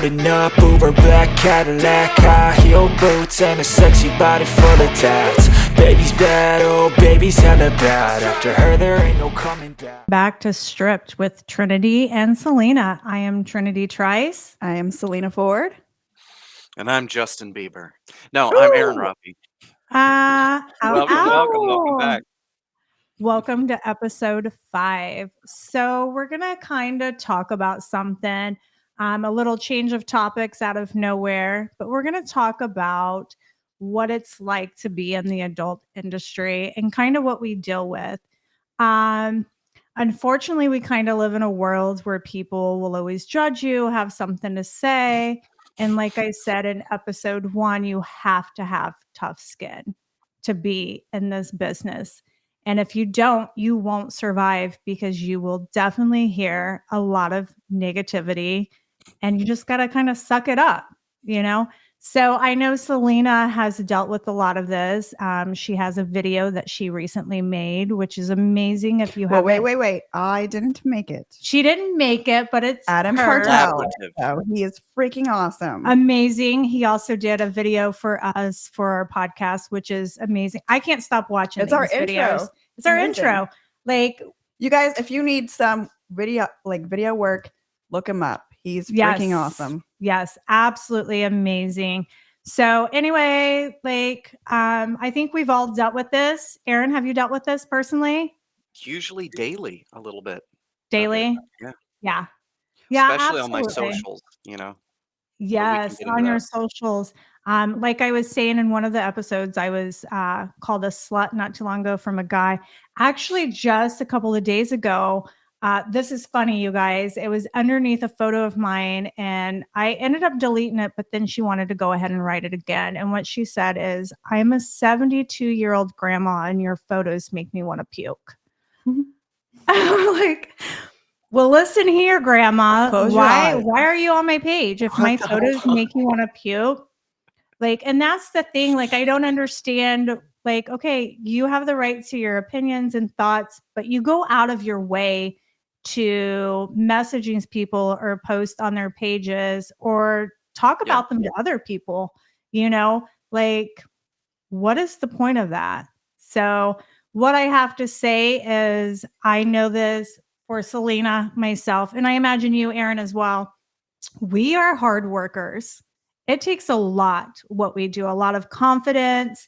Pulling up Uber black Cadillac, high heel boots and a sexy body full of tats. Baby's bad, oh baby's hella bad. After her there ain't no coming back. Back to Stripped with Trinity and Salina. I am Trinity Tryce. I am Salina Ford. And I'm Justin Bieber. No, I'm Aaron Rabe. Welcome back. Welcome to episode 5. So we're going to kind of talk about something, a little change of topics out of nowhere, but we're going to talk about what it's like to be in the adult industry and kind of what we deal with. Unfortunately, we kind of live in a world where people will always judge you, have something to say. And like I said in episode 1, you have to have tough skin to be in this business. And if you don't, you won't survive because you will definitely hear a lot of negativity and you just got to kind of suck it up, you know? So I know Salina has dealt with a lot of this. She has a video that she recently made, which is amazing. If you have wait. I didn't make it. She didn't make it, but it's Adam her. Cartel. So he is freaking awesome. Amazing. He also did a video for us for our podcast, which is amazing. I can't stop watching It's our videos. intro. It's our amazing. intro. Like, you guys, if you need some video work, look him up. He's freaking awesome. Yes, absolutely amazing. So anyway, I think we've all dealt with this. Aaron, have you dealt with this personally? Usually daily, a little bit. Daily? Yeah. Yeah, especially absolutely. on my socials, you know. Yes, on your socials. Like I was saying in one of the episodes, I was called a slut not too long ago from a guy. Actually, just a couple of days ago, this is funny, you guys. It was underneath a photo of mine, and I ended up deleting it, but then she wanted to go ahead and write it again. And what she said is, I'm a 72-year-old grandma, and your photos make me want to puke. I'm like, well, listen here, Grandma. Why are you on my page if my photos make you want to puke? Like, and that's the thing. Like, I don't understand. Like, okay, you have the right to your opinions and thoughts, but you go out of your way to messaging people or post on their pages or talk about them to other people, you know, like, what is the point of that? So what I have to say is I know this for Salina, myself, and I imagine you, Aaron, as well. We are hard workers. It takes a lot what we do, a lot of confidence,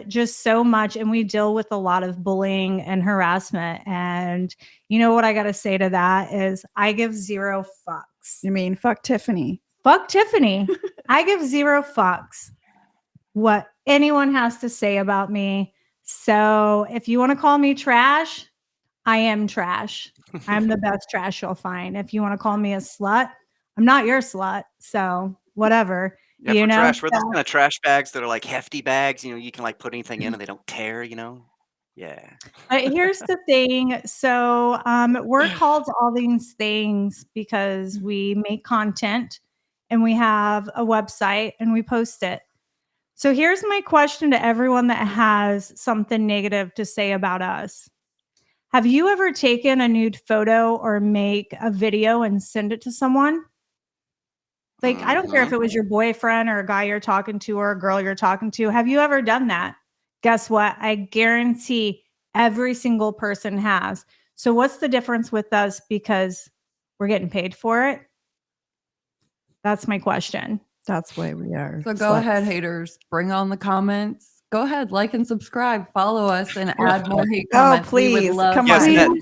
just so much. And we deal with a lot of bullying and harassment. And you know what I got to say to that is I give 0 fucks. You mean fuck Tiffany? Fuck Tiffany. I give 0 fucks what anyone has to say about me. So if you want to call me trash, I am trash. I'm the best trash you'll find. If you want to call me a slut, I'm not your slut. So whatever. Yeah, you for know, trash, we're those kind of trash bags that are like hefty bags. You know, you can like put anything in and they don't tear, you know? Yeah. Here's the thing. So we're called all these things because we make content and we have a website and we post it. So here's my question to everyone that has something negative to say about us. Have you ever taken a nude photo or make a video and send it to someone? Like, I don't care if it was your boyfriend or a guy you're talking to or a girl you're talking to. Have you ever done that? Guess what? I guarantee every single person has. So what's the difference with us because we're getting paid for it? That's my question. That's why we are. So go ahead, haters. Bring on the comments. Go ahead, like and subscribe. Follow us and add more hate comments. Please, come on.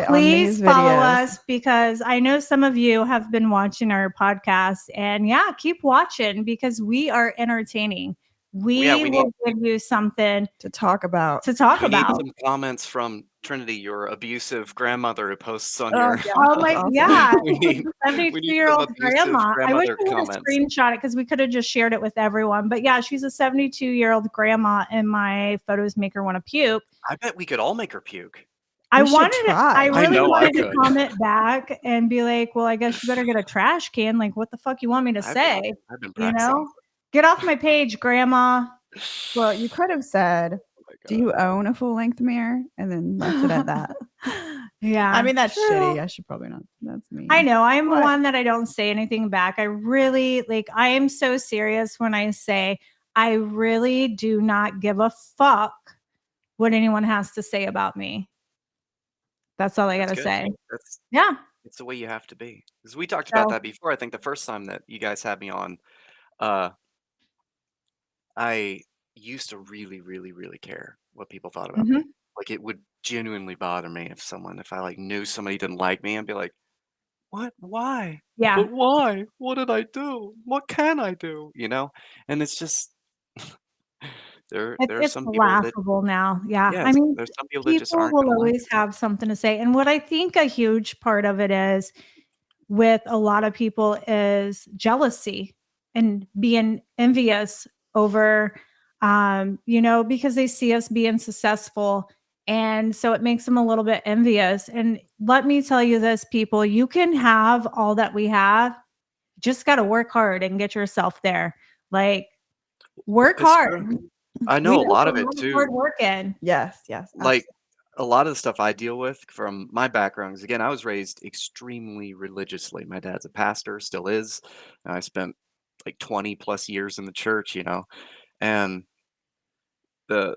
Please follow us because I know some of you have been watching our podcast. And keep watching because we are entertaining. We will give you something to talk about. We need some comments from Trinity, your abusive grandmother who posts on your. Oh my, yeah. we need 72-year-old grandma. I wish we would have screenshot it because we could have just shared it with everyone. But yeah, she's a 72-year-old grandma, and my photos make her want to puke. I bet we could all make her puke. I really wanted to comment back and be like, well, I guess you better get a trash can. Like, what the fuck you want me to say? I've been you know, get off my page, Grandma. Well, you could have said, Do you own a full length mirror? And then left it at that. Yeah. I mean, that's true. shitty. I should probably not. That's me. I know. I'm What? one that I don't say anything back. I really I am so serious when I say I really do not give a fuck what anyone has to say about me. That's all I got to say. Yeah. It's the way you have to be. Because we talked about So, that before. I think the first time that you guys had me on, I used to really, really, really care what people thought about me. mhm. Like it would genuinely bother me if I like knew somebody didn't like me, I'd be like, "What? Why? Yeah. But why? What did I do? What can I do?" You know? And it's just there are It's some people that laughable now. Yeah. I yes, mean, there's some people that just people aren't will gonna like always have something to say. And what I think a huge part of it is with a lot of people is jealousy and being envious over, because they see us being successful. And so it makes them a little bit envious. And let me tell you this, people, you can have all that we have, just got to work hard and get yourself there. Like, work It's hard. true. I We know a put lot a of it lot of hard too. work in. Yes. Like a lot of the stuff I deal with from my background is again, I was raised extremely religiously. My dad's a pastor, still is. And I spent like 20 plus years in the church, and the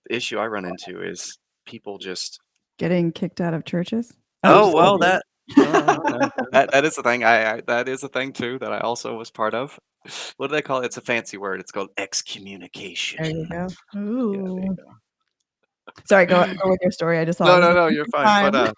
issue I run into is people just Getting kicked out of churches. oh just well kidding. that is the thing. I that is a thing too that I also was part of. What do they call it? It's a fancy word. It's called excommunication. There you go. Yeah, there you Ooh. go. Sorry, go with your story. I just thought No, it was no, a no, you're fine. time. But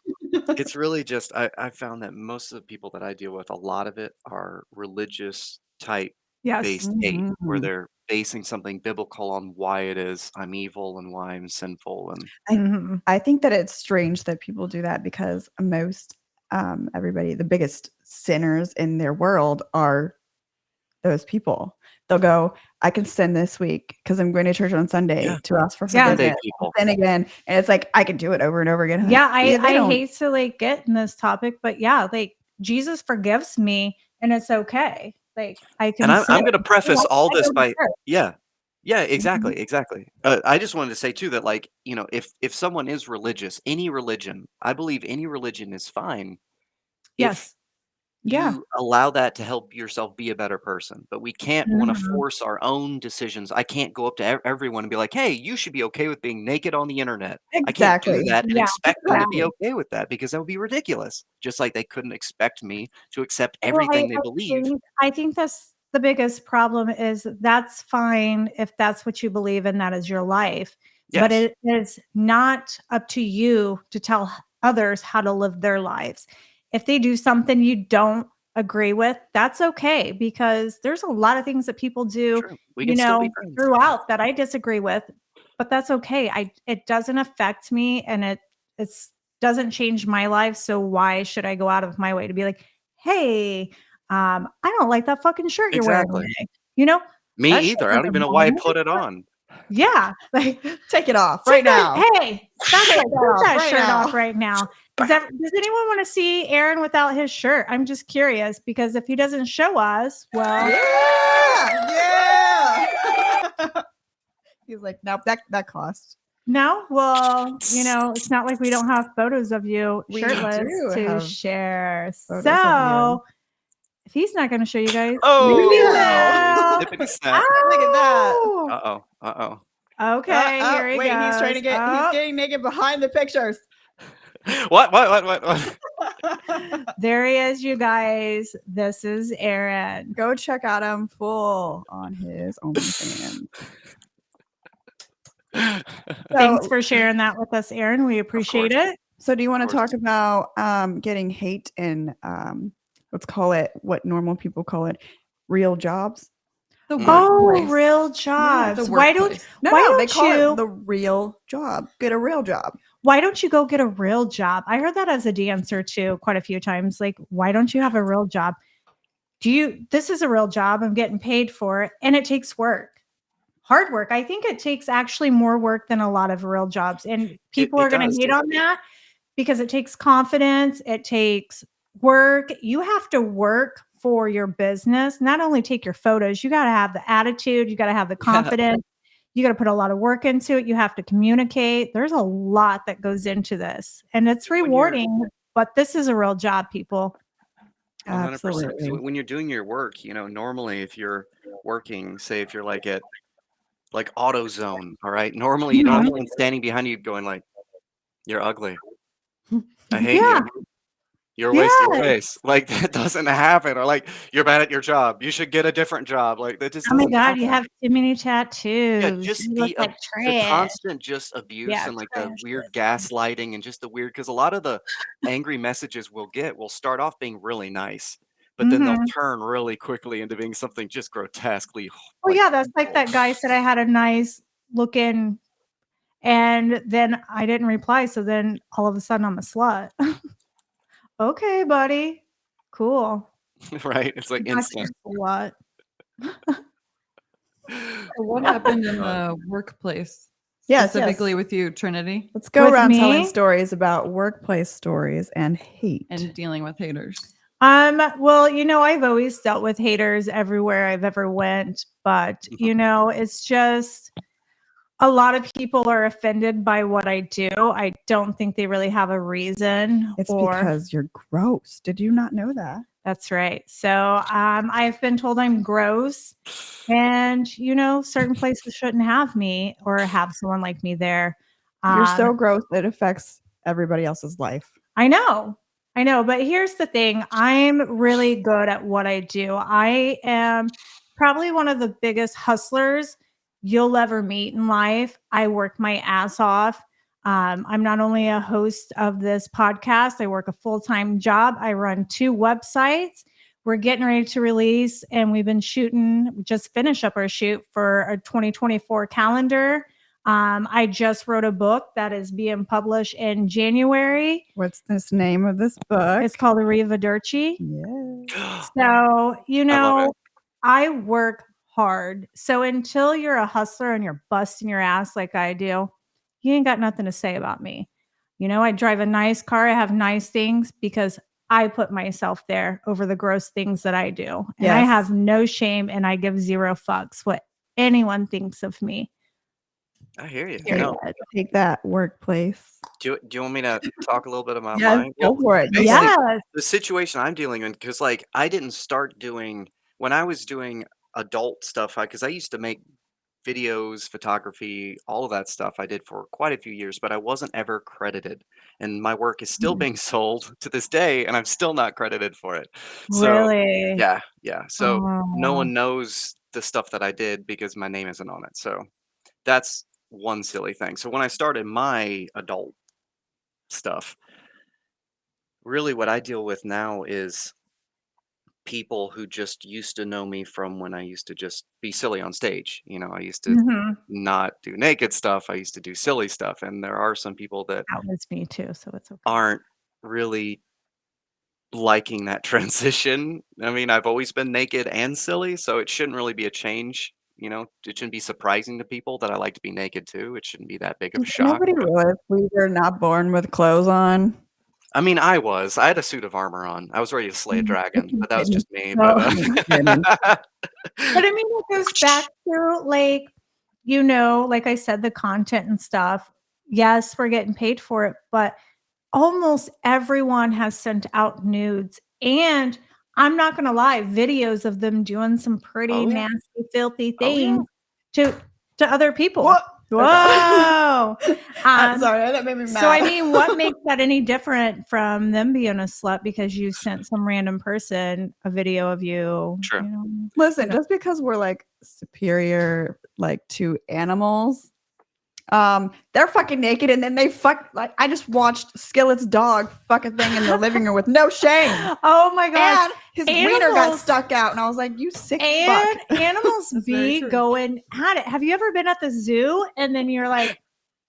it's really just I found that most of the people that I deal with, a lot of it are religious type Yes. based hate, where Mhm. they're basing something biblical on why it is I'm evil and why I'm sinful and Mhm. I think that it's strange that people do that because most everybody, the biggest sinners in their world are those people. They'll go, I can sin this week because I'm going to church on Sunday yeah, to ask for Yeah. Sunday forgiveness. people. Sin again. And it's like I can do it over and over again. I'm Yeah, like, yeah, they I don't. hate to get in this topic, but yeah, Jesus forgives me and it's okay. Like I And can I'm sin. I'm gonna preface all I this go to by church. yeah. Yeah, Mhm. exactly, exactly. I just wanted to say too that like, if someone is religious, any religion, I believe any religion is fine if Yes. Yeah, you allow that to help yourself be a better person. But we can't want to Mhm. force our own decisions. I can't go up to everyone and be like, "Hey, you should be okay with being naked on the internet." I can't do exactly. that and Yeah, expect them to be exactly. okay with that because that would be ridiculous. Just like they couldn't expect me to accept Well, everything they believe. I think that's the biggest problem is that's fine if that's what you believe and that is your life, but Yes, it is not up to you to tell others how to live their lives. If they do something you don't agree with, that's okay because there's a lot of things that people do, true. We can still be friends. throughout that I disagree with, but that's okay. It doesn't affect me and it's doesn't change my life, so why should I go out of my way to be like, "Hey, I don't like that fucking shirt you're wearing Exactly. today." You know? Me That shirt either. I don't even doesn't know why I belong to put it me. on. Yeah, like, Take it off right take that now. hey, that's Take right, that take off that right shirt now. off right now. Does anyone wanna see Aaron without his shirt? I'm just curious because if he doesn't show us, well, Yeah. He's like, nope, that cost. no? Well, it's not like we don't have photos of you We shirtless do to have share. photos of you. So, if he's not gonna show you guys, we Oh, will. snippity snap. Look at that. Ow! Uh-oh, uh-oh. Okay, here he Wait, goes. he's trying to get. He's getting naked behind the pictures. What? There he is, you guys. This is Aaron. Go check out him full on his OnlyFans. Thanks for sharing that with us, Aaron. We appreciate course. it. So, do you want to course. talk about getting hate in let's call it what normal people call it, real jobs? The Oh, workplace. real The jobs. Why don't workplace. No, why they don't call you it the real job. Get a real job. why don't you go get a real job? I heard that as a dancer too quite a few times. Like, why don't you have a real job? This is a real job. I'm getting paid for it. And it takes work. Hard work. I think it takes actually more work than a lot of real jobs. And people It are going to does. hate on that because it takes confidence, it takes work. You have to work for your business, not only take your photos, you got to have the attitude, you got to have the Yeah. confidence. You got to put a lot of work into it. You have to communicate. There's a lot that goes into this, and it's rewarding, but this is a real job, people. 100%. Absolutely. So when you're doing your work, normally if you're working, say if you're like at like AutoZone, all right, normally you don't have someone standing behind you going like, "You're ugly. I hate Yeah. you. You're a waste of space." Like that doesn't happen. Or like, "You're bad at your job. You should get a different job." Like that just Oh my doesn't God, you happen. have too many Yeah, tattoos. just You look like the trash. constant just abuse Yeah, and like the trash. weird gaslighting and just the weird because a lot of the angry messages we'll get will start off being really nice, but then they'll Mhm. turn really quickly into being something just grotesquely Well, like yeah, that's like evil. that guy said I had a nice looking, and then I didn't reply, so then all of a sudden I'm a slut. Okay, buddy. Cool. Right? It's like Not your instant. slut. So what happened in the workplace, Yes, specifically yes. with you, Trinity, Let's go With around telling me? stories about workplace stories and hate. and dealing with haters? Well, I've always dealt with haters everywhere I've ever went, but it's just a lot of people are offended by what I do. I don't think they really have a reason. It's because you're gross. Did you not know that? That's right. So I've been told I'm gross, and certain places shouldn't have me or have someone like me there. You're so gross it affects everybody else's life. I know, but here's the thing. I'm really good at what I do. I am probably one of the biggest hustlers you'll ever meet in life. I work my ass off. I'm not only a host of this podcast, I work a full-time job. I run 2 websites. We're getting ready to release, and we've been shooting, just finish up our shoot for a 2024 calendar. I just wrote a book that is being published in January. What's this name of this book? It's called Arrivederci. Yeah. So, I love it. I work hard. So until you're a hustler and you're busting your ass like I do, you ain't got nothing to say about me. I drive a nice car. I have nice things because I put myself there over the gross things that I do. And I have no shame, and I give 0 fucks what anyone thinks of me. I hear you. Take that, workplace. Do you want me to talk a little bit about Yes, mine? go for it. Basically, Yes. the situation I'm dealing in, because like I didn't start doing when I was doing adult stuff, because I used to make videos, photography, all of that stuff I did for quite a few years, but I wasn't ever credited. And my work is still being sold to this day, and I'm still not credited for it. So Really? yeah. So no Oh. one knows the stuff that I did because my name isn't on it. So that's one silly thing. So when I started my adult stuff, really what I deal with now is people who just used to know me from when I used to just be silly on stage. I used to Mhm. not do naked stuff. I used to do silly stuff. And there are some people that That was me too, so it's okay. aren't really liking that transition. I mean, I've always been naked and silly, so it shouldn't really be a change. It shouldn't be surprising to people that I like to be naked too. It shouldn't be that big of a Does shock. nobody realize we were not born with clothes on? I mean, I had a suit of armor on. I was ready to slay a dragon, but that was just me. No. But But I mean, it goes back to like I said, the content and stuff. Yes, we're getting paid for it, but almost everyone has sent out nudes. And I'm not going to lie, videos of them doing some pretty Oh, yeah. nasty, filthy Oh, yeah. things to other people. What? Whoa. I'm sorry, that made me mad. So, I mean, what makes that any different from them being a slut because you sent some random person a video of you? True. Listen, just because we're like superior, like to animals, they're fucking naked and then they fuck. Like I just watched Skillet's dog fuck a thing in the living room with no shame. Oh my god! And his wiener got stuck out, and I was like, "You sick fuck." Animals be going at it. Have you ever been at the zoo and then you're like,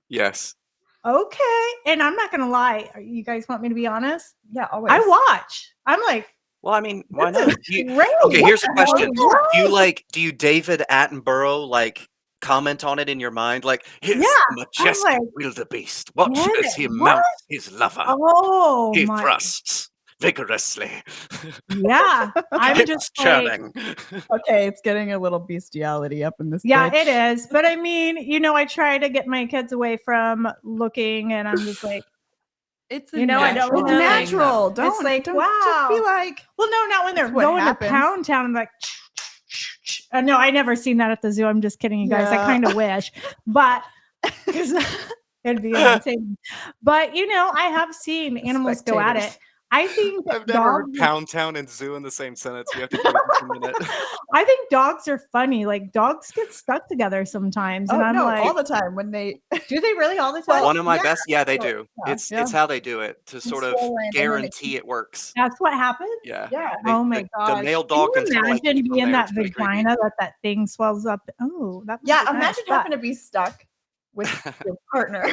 Yes. okay? And I'm not gonna lie. You guys want me to be honest? Yeah, always. I watch. I'm like, Well, I mean, why this not? is great. Okay, here's a What the question. hell? Do you David Attenborough comment on it in your mind? Like, his majestic like, wildebeest. Watch get as it. he What? mounts his lover. Oh He my! thrusts. vigorously. Yeah. I'm It just was like, churning. Okay, it's getting a little bestiality up in this. yeah, bitch. it is. But I mean, I try to get my kids away from looking, and I'm just like, It's I don't natural It's want to. natural. Don't It's like, don't just be wow. like. Well, no, not when they're That's what going happens. to Pound Town. I'm like, no, I never seen that at the zoo. I'm just kidding, you guys. I Yeah. kind of wish, but because it'd be entertaining. But I have seen animals go at it. Spectators. I think I've never heard dogs. Pound Town and zoo in the same sentence. You have to breathe for a minute. I think dogs are funny. Like dogs get stuck together sometimes, and Oh I'm no, like, all the time when they. do they really all the time? Well, One of my yeah, best, yeah, they so- do. yeah, It's how they do it to sort of swollen, and then they guarantee it works. That's what happens. Yeah. Yeah. Oh my The gosh! male Can dog you can sort of like imagine keep them being there. that It's really creepy. vagina that thing swells up? Oh, that. Yeah, would be nice, imagine but- having to be stuck with your partner.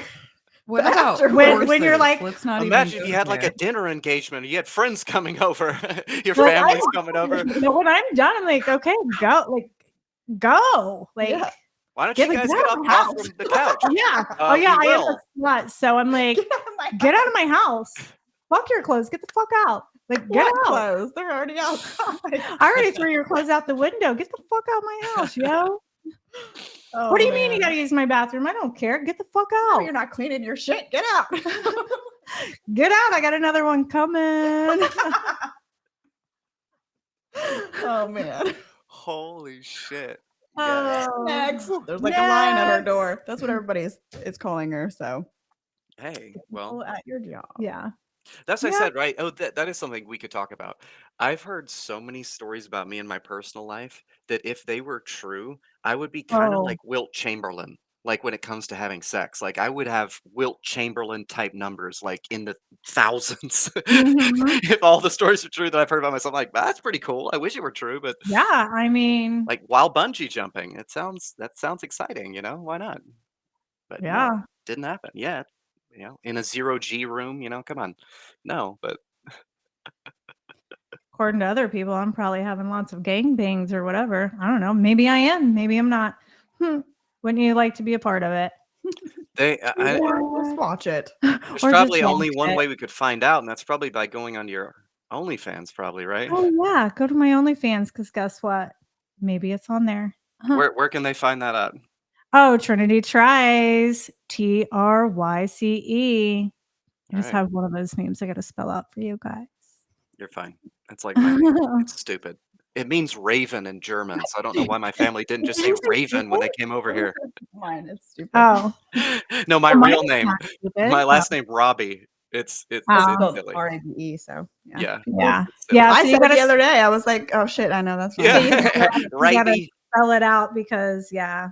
What about After- when you're horses? like- Let's not Imagine even if you go had like a there. dinner engagement, you had friends coming over, your Well, family's coming over. When I'm done, I'm like, okay, go, like. Yeah. Why don't Get you the guys get get out up of my off house. from the couch? Yeah. Oh yeah, we I am will. a slut. So I'm like, get out of my house. Fuck your clothes. Get the fuck out. Like, get What out. clothes? They're already outside. I already threw your clothes out the window. Get the fuck out of my house, yo. Oh, What do you mean you man. gotta use my bathroom? I don't care. Get the fuck No, out. you're not cleaning your shit. Get out. Get out. I got another one coming. Oh man. Holy shit. Yes. Oh, Next. There's like a line at her next. door. That's what everybody is calling her. So Hey, people well, at your job. Yeah. that's what I Yeah. said, right? Oh, that is something we could talk about. I've heard so many stories about me in my personal life that if they were true, I would be kind of Oh. like Wilt Chamberlain. Like when it comes to having sex, like I would have Wilt Chamberlain type numbers, like in the thousands. Mhm. If all the stories are true that I've heard about myself, like that's pretty cool. I wish it were true, but Yeah. I mean, like while bungee jumping, that sounds exciting, why not? But yeah. no, didn't happen yet. In a 0G room, come on. No, but According to other people, I'm probably having lots of gangbangs or whatever. I don't know. Maybe I am. Maybe I'm not. Wouldn't you like to be a part of it? Let's watch it. there's Or probably just only watch one it. way we could find out, and that's probably by going on your OnlyFans, probably, right? Oh yeah, go to my OnlyFans because guess what? Maybe it's on there. Where can they find that at? Oh, Trinity Tryce, Tryce. I just Alright. have one of those names I got to spell out for you guys. You're fine. It's like my name. It's stupid. It means raven in German, so I don't know why my family didn't just say Did you say raven when they came over here. Mine is stupid. Oh, No, my well, mine real is name. not stupid. My last name Rabe. It's It's Oh. spelled silly. RABE, so Yeah. Yeah, It's silly. yeah. I So you said it gotta the other day. I was like, oh shit, I know that's wrong. Yeah. you gotta Rabe. spell it out because yeah.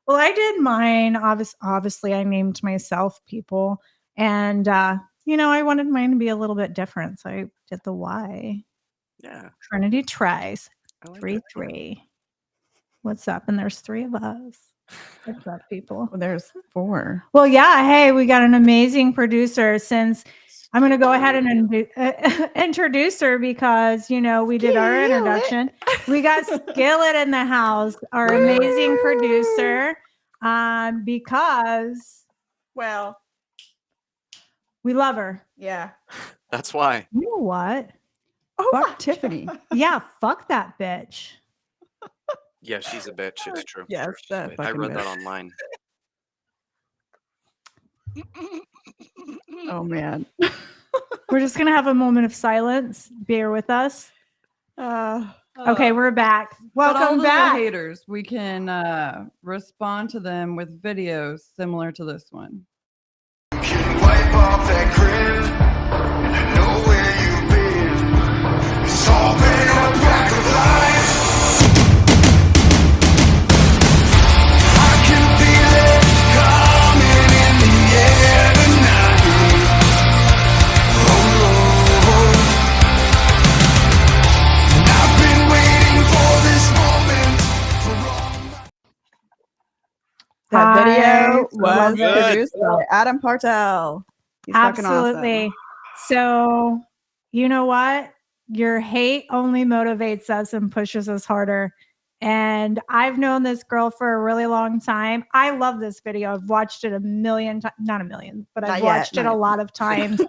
Well, I did mine. Obviously, I named myself people, and I wanted mine to be a little bit different, so I did the Y. Yeah. Trinity Tries I like 3-3. What's up? And there's 3 of us. What's up, people? Well, there's 4. Well, yeah. Hey, we got an amazing producer. Since I'm going to go ahead and introduce her because we did our Skillet. introduction. We got Skillet in the house, our amazing producer. Because Well, we love her. yeah. That's why. You know what? Oh, Fuck Tiffany. Yeah, fuck that bitch. Yeah, she's a bitch. It's true. Yes, that I fucking read bitch. that online. Oh man. We're just gonna have a moment of silence. Bear with us. Okay, we're back. But all Welcome the back. haters, we can respond to them with videos similar to this one. Wipe off that grin, and I know where you've been. It's all been a pack of lies. I can feel it coming in the air tonight. Oh, and I've been waiting for this moment for all. That video I was love it. produced by Adam Partel. He's fucking Absolutely. awesome. So, you know what? Your hate only motivates us and pushes us harder. And I've known this girl for a really long time. I love this video. I've watched it a million times, not a million, but I've watched it a lot of times.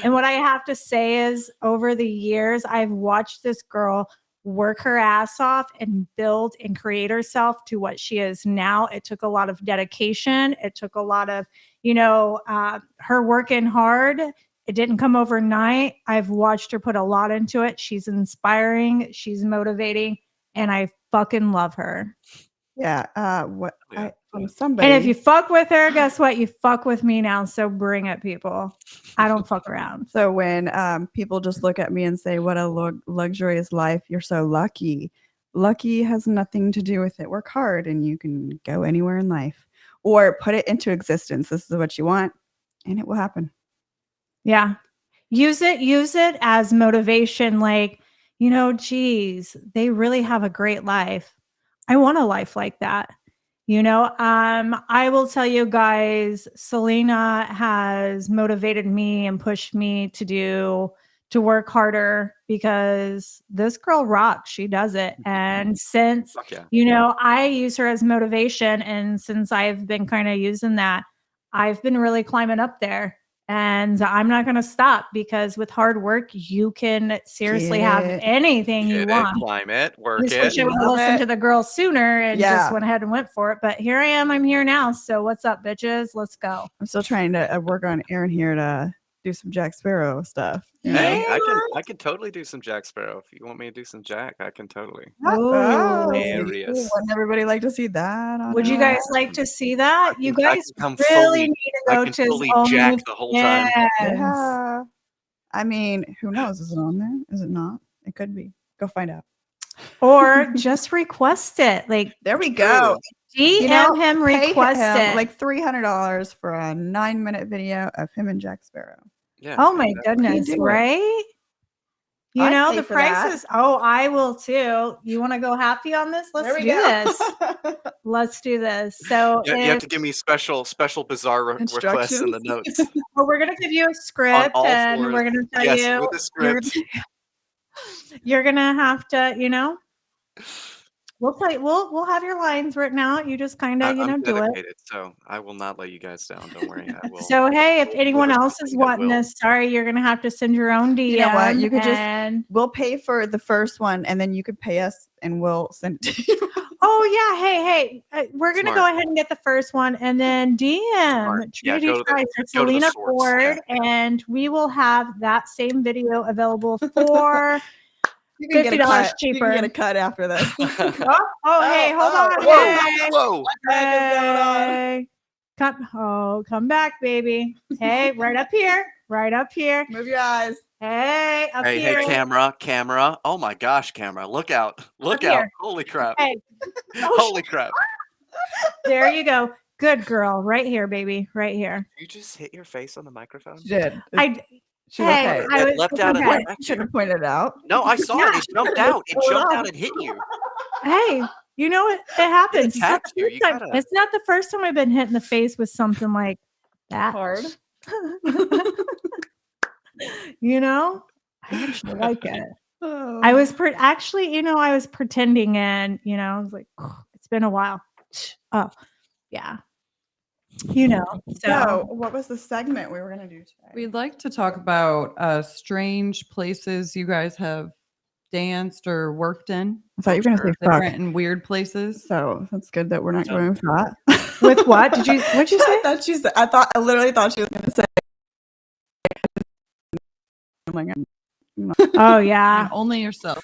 And what I have to say is over the years, I've watched this girl work her ass off and build and create herself to what she is now. It took a lot of dedication. It took a lot of, her working hard. It didn't come overnight. I've watched her put a lot into it. She's inspiring. She's motivating. And I fucking love her. Yeah. From somebody. And if you fuck with her, guess what? You fuck with me now. So bring it, people. I don't fuck around. So when people just look at me and say, what a luxurious life, you're so lucky. Lucky has nothing to do with it. Work hard and you can go anywhere in life. Or put it into existence. This is what you want, and it will happen. Yeah. Use it as motivation. Like, geez, they really have a great life. I want a life like that. I will tell you guys, Salina has motivated me and pushed me to work harder because this girl rocks. She does it. And since, I use her as motivation, and since I've been kind of using that, I've been really climbing up there. And I'm not going to stop because with hard work, you can seriously have anything you want. Climb it, work it. I wish I would have listened to the girl sooner and just went ahead and went for it. But here I am. I'm here now. So what's up, bitches? Let's go. I'm still trying to work on Aaron here to do some Jack Sparrow stuff. Hey, I can totally do some Jack Sparrow. If you want me to do some Jack, I can totally. Wouldn't everybody like to see that? Would you guys like to see that? You guys really need to go to fully Jack the whole time. Yeah. I mean, who knows? Is it on there? Is it not? It could be. Go find out. Or just request it. Like, there we go. DM him, request it. Like $300 for a 9-minute video of him and Jack Sparrow. Yeah. Oh my goodness, right? The prices. Oh, I will too. You want to go happy on this? Let's do this. Let's do this. So you have to give me special bizarre requests in the notes. Well, we're gonna give you a script, and we're gonna tell you with the script. You're gonna have to, we'll tell you, we'll have your lines written out. You just kind of, do it. So I will not let you guys down. Don't worry. I will. So hey, if anyone else is wanting this, sorry, you're gonna have to send your own DM. You know what? You could we'll pay for the first one, and then you could pay us, and we'll send it to you. Oh yeah, hey, we're gonna go ahead and get the first one, and then DM Trinity Tryce or Salina Ford, and we will have that same video available for $50 cheaper. You can get a cut after this. Hey, hold on. Whoa. Hey. Come back, baby. Hey, right up here. Move your eyes. Hey, up here. Hey, camera. Oh my gosh, camera. Look out. Look out. Holy crap. Hey. Holy crap. There you go. Good girl. Right here, baby. Right here. You just hit your face on the microphone? She did. I was left out and should have pointed it out. No, I saw it. It jumped out. It jumped out and hit you. Hey, you know what? It happens. It's not the first time I've been hit in the face with something like that. Hard. I actually like it. I was I was pretending, and I was like, it's been a while. Oh, yeah. So what was the segment we were going to do today? We'd like to talk about strange places you guys have danced or worked in. I thought you were going to say different and weird places. So that's good that we're not going with that. With what? What'd you say? I literally thought she was going to say. Oh my God. Oh yeah. And only yourself.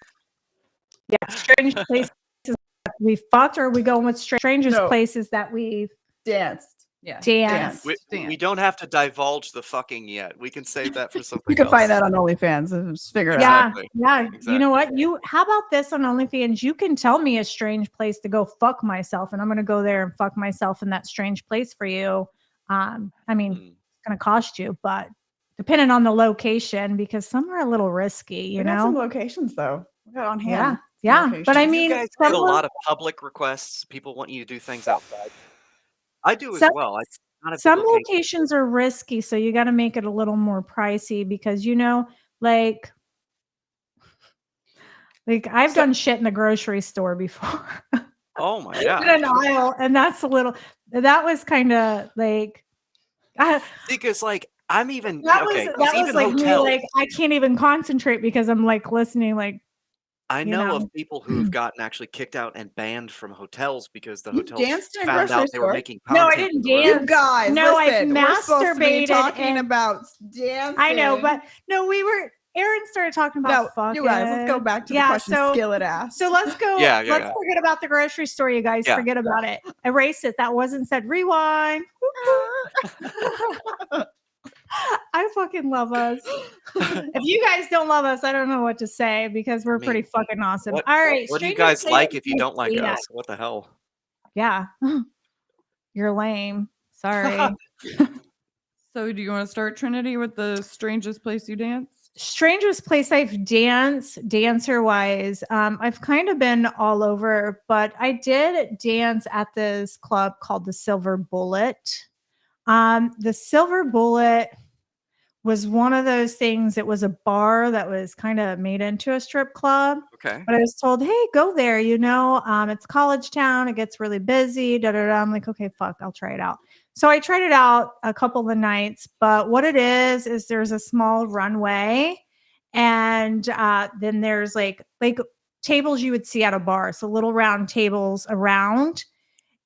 Yeah. Strange places that we fucked, or are we going with strangest places that we've danced? Yeah. Dance. We don't have to divulge the fucking yet. We can save that for something You can find that on OnlyFans and just figure it out. Yeah. Exactly. You know what? How about this on OnlyFans? You can tell me a strange place to go fuck myself, and I'm going to go there and fuck myself in that strange place for you. I mean, it's going to cost you, but depending on the location, because some are a little risky, you know? Some locations though. We got on hand. Yeah. But I mean, you guys get a lot of public requests. People want you to do things outside. I do as well. Some locations are risky, so you got to make it a little more pricey because, Like I've done shit in the grocery store before. Oh my In gosh. an aisle, and that was kind of like Because like I'm even that okay, was 'cause that was even like me, hotels. like I can't even concentrate because I'm like listening, like I you know of know. people who have gotten actually kicked out and banned from hotels because the You hotels danced in a found grocery out they were store? making No, I content in didn't the room. You dance. guys, No, I've listen, we're supposed to be masturbated talking and about dancing. I know, but no, Aaron started talking No, about fucking. you guys, let's go back to the question Skillet asked. So let's go. Yeah. Let's forget about the grocery store, you guys. Yeah. Forget about it. Erase it. That wasn't said. Rewind. I fucking love us. If you guys don't love us, I don't know what to say because we're pretty fucking awesome. All right. What do you strangest guys like places if you don't like yeah. us? What the hell? Yeah. You're lame. Sorry. So do you want to start, Trinity, with the strangest place you danced? Strangest place I've danced, dancer wise. I've kind of been all over, but I did dance at this club called the Silver Bullet. The Silver Bullet was one of those things. It was a bar that was kind of made into a strip club. Okay. But I was told, hey, go there. It's college town. It gets really busy. Da, da, da. I'm like, okay, fuck, I'll try it out. So I tried it out a couple of the nights. But what it is there's a small runway. And then there's like tables you would see at a bar. So little round tables around.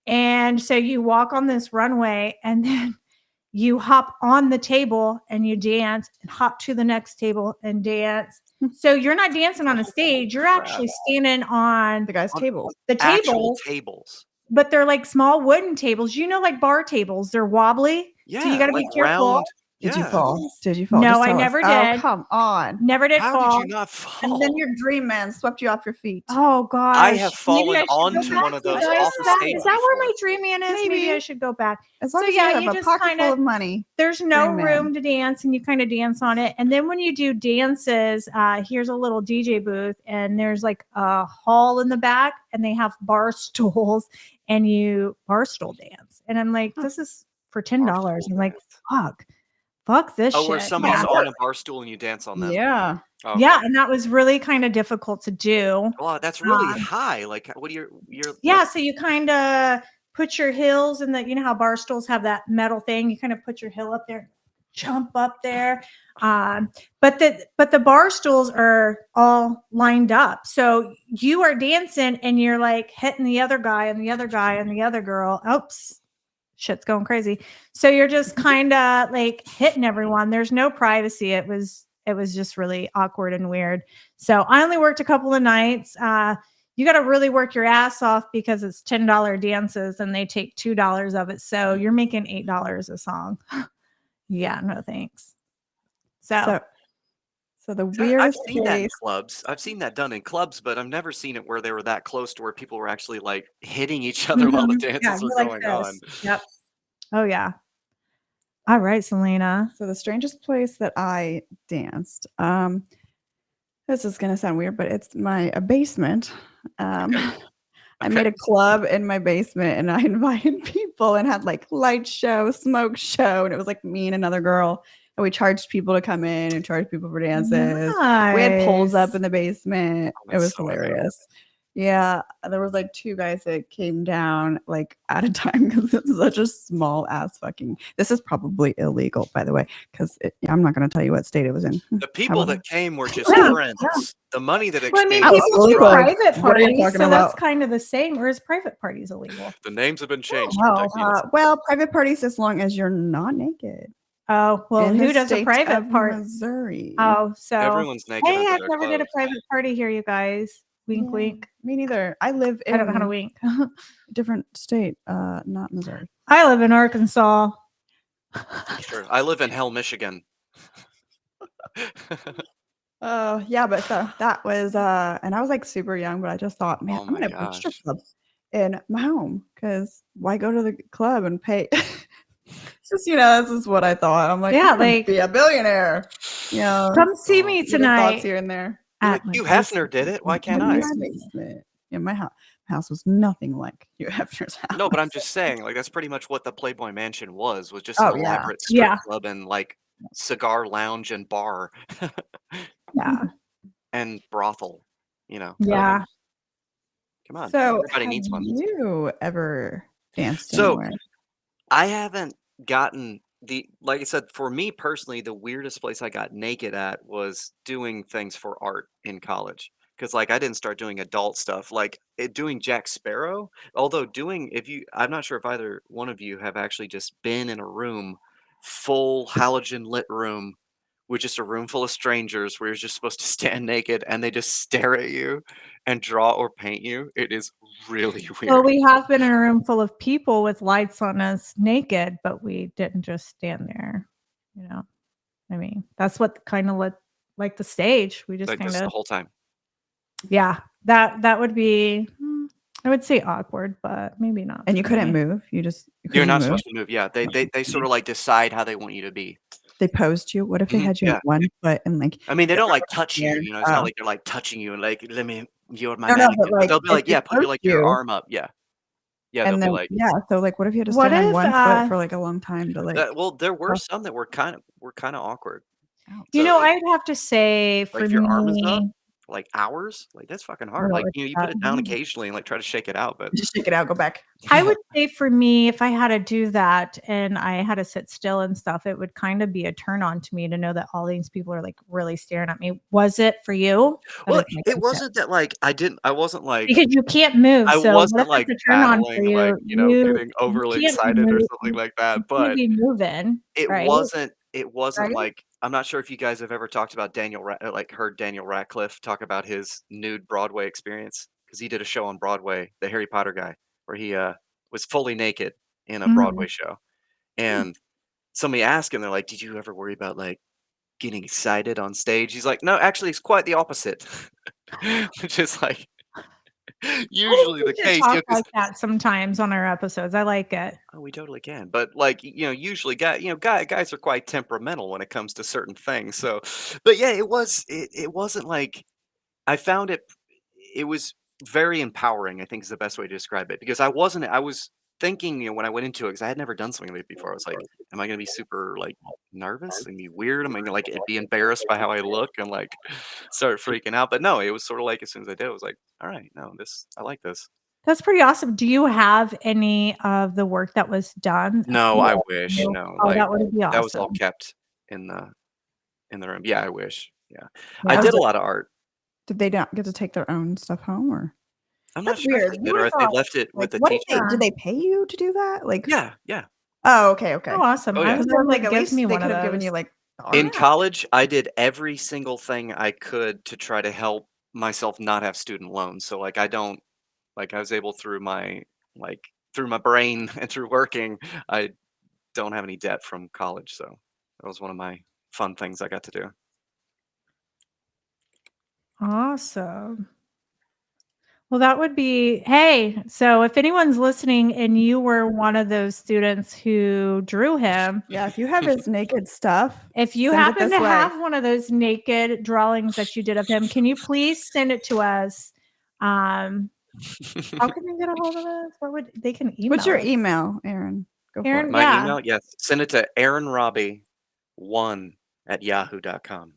And so you walk on this runway and then you hop on the table and you dance and hop to the next table and dance. So you're not dancing on a stage. You're actually standing on The guy's table. the Actual tables, tables. but they're like small wooden tables. Like bar tables. They're wobbly. Yeah. So you got to like be careful. round. Did you Yeah. fall? Did you fall? No, Just I tell us. never Oh, did. come on. Never did How fall. did you not fall? And then your dream man swept you off your feet. Oh gosh. I have Maybe fallen I should go onto back, one of you those guys. off Is the that stage where my before. dream man is? Maybe I should go back. As long So as yeah, you have you a just pocket kinda- full of money. There's no Dream man. room to dance and you kind of dance on it. And then when you do dances, here's a little DJ booth and there's like a hall in the back and they have bar stools and you bar stool dance. And I'm like, this is for $10. I'm like, fuck this shit. Where somebody's Yeah. on a bar stool and you dance on them. Yeah. Okay. Yeah, and that was really kind of difficult to do. Well, that's really high. Like, what are your Yeah, so you kind of put your heels in you know how bar stools have that metal thing. You kind of put your heel up there, jump up there. But the bar stools are all lined up. So you are dancing and you're like hitting the other guy and the other guy and the other girl. Oops. Shit's going crazy. So you're just kind of like hitting everyone. There's no privacy. It was just really awkward and weird. So I only worked a couple of nights. You got to really work your ass off because it's $10 dances and they take $2 of it. So you're making $8 a song. Yeah, no thanks. So the I've weirdest seen that in place. clubs. I've seen that done in clubs, but I've never seen it where they were that close to where people were actually like hitting each other while the dances were like going this. on. Yep. Oh yeah. All right, Salina. So the strangest place that I danced. This is gonna sound weird, but it's a basement. I made a club in my basement and I invited people and had like light show, smoke show, and it was like me and another girl. And we charged people to come in and charged people for dances. We had poles up in the basement. It was hilarious. Yeah, there was like 2 guys that came down like at a time because it's such a small ass fucking. This is probably illegal, by the way, because I'm not going to tell you what state it was in. The people that came were just Yeah, friends. yeah. The money that Well, I mean, exchanged people was do right. private What are you parties, talking so that's about? kind of the same. Or is private parties illegal? The names have been changed. Oh, for decades. Well, private parties as long as you're not naked. Oh, well, In who the does a state private of party? Missouri. Oh, so Everyone's naked hey, under I've their never did a clothes. private party here, you guys. Wink, Yeah, wink. Me neither. I live in I don't know how to wink. a different state, not Missouri. I live in Arkansas. Sure. I live in Hell, Michigan. Oh, yeah, but so that was and I was like super young, but I just thought, man, Oh I'm my gonna put a strip gosh. club in my home because why go to the club and pay? Just this is what I thought. I'm like, Yeah, I'm gonna like- be a billionaire. Come see me little thoughts tonight. here and there. At Hugh my Hefner did it. Why can't In I? my basement. Yeah, my house was nothing like Hugh Hefner's house. No, but I'm just saying, like that's pretty much what the Playboy Mansion was just Oh, an yeah. elaborate strip Yeah. club and like cigar lounge and bar Yeah. and brothel. you know. Yeah. Come on, So, everybody have needs one. you ever danced So anywhere? I haven't gotten like I said, for me personally, the weirdest place I got naked at was doing things for art in college. Because like I didn't start doing adult stuff like doing Jack Sparrow. Although I'm not sure if either one of you have actually just been in a room, full halogen lit room, with just a room full of strangers where you're just supposed to stand naked and they just stare at you and draw or paint you. It is really Well, weird. we have been in a room full of people with lights on us naked, but we didn't just stand there, you know? I mean, that's what kinda like the stage. We just Like this the kinda whole time. yeah, that would be, I would say awkward, but maybe not And you for couldn't me. move? You You're couldn't not move? supposed to move, yeah, they sort of, like, decide how they want you to be. They posed you? What if they Mhm, had you on yeah. one foot and, like, I mean, they your don't, arm like, up touch in the you, air? you know, it's not Oh. like they're, like, touching you and, like, "Let me you're my No, no, but, mannequin," but like, they'll be if like, they "Yeah, put your, posed like, your you arm up," yeah. Yeah, they'll and be then like yeah, so, like, what if you had to What stand on if, one foot for, like, a long time to, like well, there were oh, some that were kinda awkward. you So, know, I'd have to say like, for if your arm is up me for, like, hours, like, that's fucking hard, oh, like, it's you know, you put that it down occasionally and, like, try to shake it out, but just shake it out, go back. I would say for me, if I had to do that and I had to sit still and stuff, it would kind of be a turn on to me to know that all these people are, like, really staring at me. Was it for you? That well, is my it question. wasn't that, like, I wasn't, like Because you can't move, I so what if wasn't, like, it's a turn on for battling, like, you? you know, You getting overly can't excited or move, something like that, you can't but be moving, right? it wasn't Right? like I'm not sure if you guys have ever talked about like, heard Daniel Radcliffe talk about his nude Broadway experience because he did a show on Broadway, the Harry Potter guy, where he, was fully naked in a Mhm. Broadway show, and somebody asked him, they're like, "Did you ever worry about, like, getting excited on stage?" He's like, "No, actually, it's quite the opposite." Which is, like, I think usually we the should case, you talk know, 'cause like that sometimes on our episodes. I like it. oh, we totally can. But like, you know, usually guys are quite temperamental when it comes to certain things. So, but yeah, it wasn't like I found it was very empowering, I think is the best way to describe it because I was thinking, you know, when I went into it, because I had never done something like it before. I was like, am I gonna be super like nervous and be weird? Am I gonna like be embarrassed by how I look and like start freaking out? But no, it was sort of like as soon as I did, I was like, all right, no, I like this. That's pretty awesome. Do you have any of the work that was done? No, I wish. No. No, Oh, like that would be that was all awesome. kept in the room. Yeah, I wish. Yeah. I Yeah. did a lot of art. Did they not get to take their own stuff home or I'm not That's sure if weird. they You did or would've if they thought, left it like, with the what if they teacher. did they pay you to do that? Like Yeah, yeah. oh, okay, Oh, okay. awesome. Oh, I yeah. was Because I was like, like, at give least me they one of could have given you, those. like, the In art. college, I did every single thing I could to try to help myself not have student loans. So, like, I don't like, I was able like, through my brain and through working, I don't have any debt from college, so that was one of my fun things I got to do. Awesome. Well, that would be hey, so if anyone's listening and you were one of those students who drew him, Yeah, if you have his naked stuff, if you send it happen this to way. have one of those naked drawings that you did of him, can you please send it to us? How can they get a hold of us? What would they can What's email your us. email, Aaron? Go for Aaron, it. My yeah. email? Yes. Send it to aaronrobbie1@yahoo.com.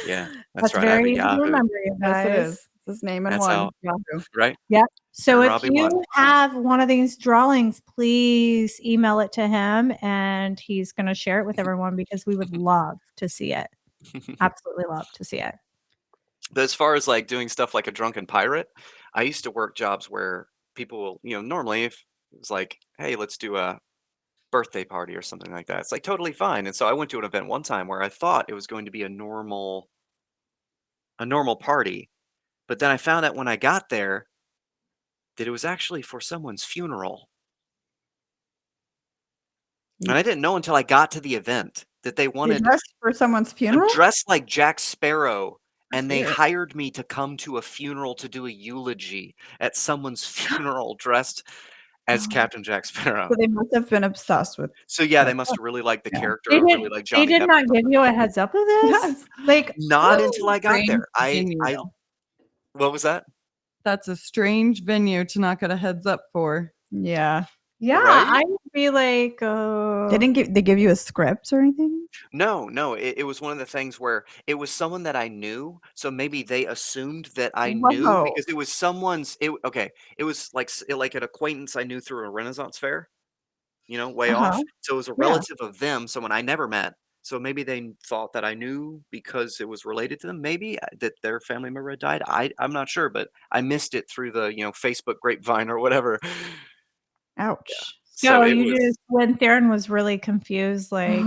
Yeah, that's That's right. I have very a easy to Yahoo. remember, you Yes, it guys. is. It's his name and That's one. how Yahoo. right? Yep. So Aaron if Robbie 1. you have one of these drawings, please email it to him and he's going to share it with everyone because we would love to see it. Absolutely love to see it. But as far as, like, doing stuff like a drunken pirate, I used to work jobs where people will you know, normally, if it was like, "Hey, let's do a birthday party," or something like that, it's, like, totally fine, and so I went to an event one time where I thought it was going to be a normal party, but then I found out when I got there that it was actually for someone's funeral. You And I didn't know until I got to the event that they you're wanted dressed for someone's I'm funeral? dressed like Jack Sparrow, That's and they weird. hired me to come to a funeral to do a eulogy at someone's funeral dressed as Oh, Captain Jack so Sparrow. they must have been obsessed with So, yeah, they that must book. have really liked the Yeah. character They or did really liked they Johnny did Depp or not give something. you a heads up of this? Yes. Like, Not until I got Strange there. venue. I what was that? That's a strange venue to not get a heads up for. Yeah. yeah, Right? be like, They give you a script or anything? No, it was one of the things where it was someone that I knew, so maybe they assumed that I knew Whoa. because it was someone's. It was like an acquaintance I knew through a Renaissance fair, way off. Uh-huh. So it was a Yeah. relative of them, someone I never met. So maybe they thought that I knew because it was related to them. Maybe that their family member had died. I'm not sure, but I missed it through the Facebook grapevine or whatever. Ouch. So it you was. just went there and was really confused, like,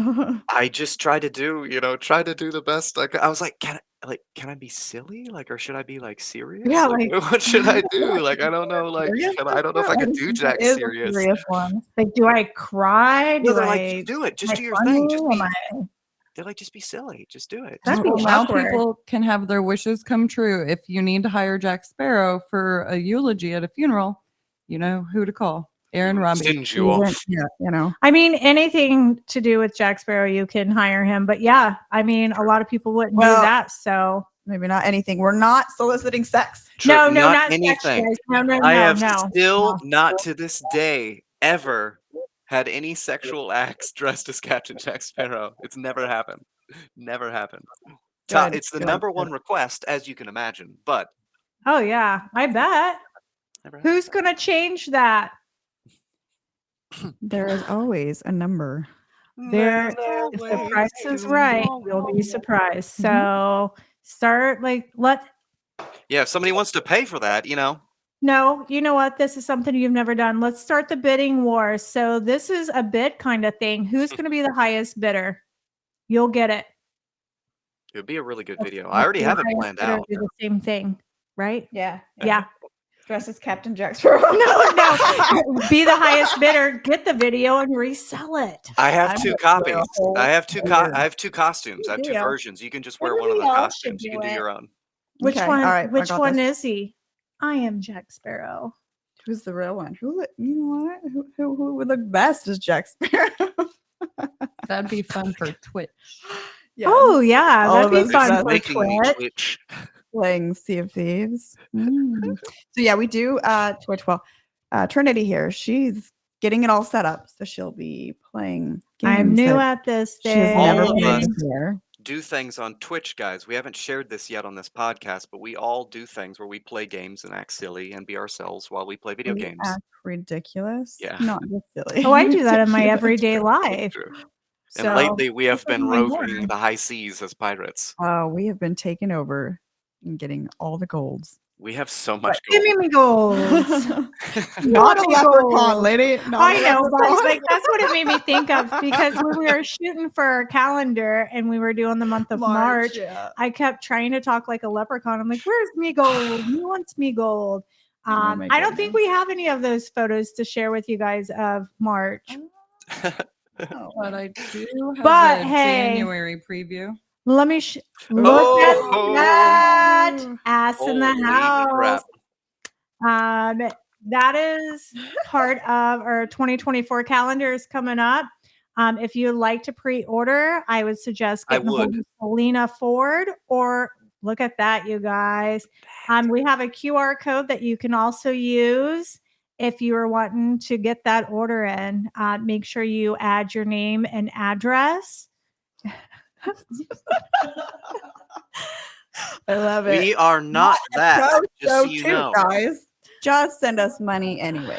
I just tried to do the best I could. I was like, can I be silly? Like, or should I be like serious? yeah, Like, like, what should I do? Like, I don't know. Like, Serious? I don't know if I could do That jack is a serious. serious one. like, do I cry? No, Do they're like, I just do it. am Just I do your funny? thing. Am I They're like, just be silly. Just do it. That'd be Well, now awkward. people can have their wishes come true. If you need to hire Jack Sparrow for a eulogy at a funeral, you know who to call. Aaron Rabe. Send you off. Yeah, I mean, anything to do with Jack Sparrow, you can hire him. But yeah, I mean, a lot of people wouldn't do Well, that. So maybe not anything. We're not soliciting sex. no, Not not sex, anything. guys. No, I have no. still not to this day ever had any sexual acts dressed as Captain Jack Sparrow. It's never happened. Never happened. Good, It's the good, number good. one request, as you can imagine, but Oh yeah, I bet. never happened. Who's gonna change that? There is always a number. There, if the price is right, you'll be surprised. So start Yeah, if somebody wants to pay for that, No, you know what? This is something you've never done. Let's start the bidding war. So this is a bid kind of thing. Who's going to be the highest bidder? You'll get it. it would be a really good Let's- video. I already let's have the it highest planned bidder out. do the same thing, right? Yeah. Yeah. Dress as Captain Jack Sparrow. No. Be the highest bidder. Get the video and resell it. I have I'm two gonna do a copies. whole I have two year. I have two costumes. I have two Yeah. versions. You can just wear Maybe one of we the all should costumes. You can do do it. your own. Which Okay, one? all right, I Which got one this. is he? I am Jack Sparrow. Who's the real one? You know what? Who would look best as Jack Sparrow? That'd be fun for Twitch. Yes. Oh yeah, All that'd of be us fun dressed for Making me Twitch. twitch. Playing Sea of Thieves. So yeah, we do Twitch. Well, Trinity here, she's getting it all set up, so she'll be playing games. I'm new that at this she has thing. never All of played us. before. Do things on Twitch, guys. We haven't shared this yet on this podcast, but we all do things where we play games and act silly and be ourselves while we play video We games. act ridiculous. Yeah. Not just silly. Oh, I do that in my Ridiculous. everyday life. True. So And lately we have this is been my roving word. the high seas as pirates. We have been taken over and getting all the golds. We have so much Give gold. me goals. Not a me leprechaun, gold. lady. Not I a know, but leprechaun. like that's what it made me think of because when we were shooting for our calendar and we were doing the month of March, yeah. I kept trying to talk like a leprechaun. I'm like, "Where's me gold? Who wants me gold?" my I don't think goodness. we have any of those photos to share with you guys of March. Oh. But I do have But, a hey. January preview. Let me look Oh. at that ass in the Holy house. crap. That is part of our 2024 calendar is coming up. If you'd like to pre-order, I would suggest I getting a hold would. of Salina Ford or look at that, you guys. We have a QR code that you can also use if you are wanting to get that order in. Make sure you add your name and address. I love it. We are not that, just so you too, know. guys. Just send us money anyways.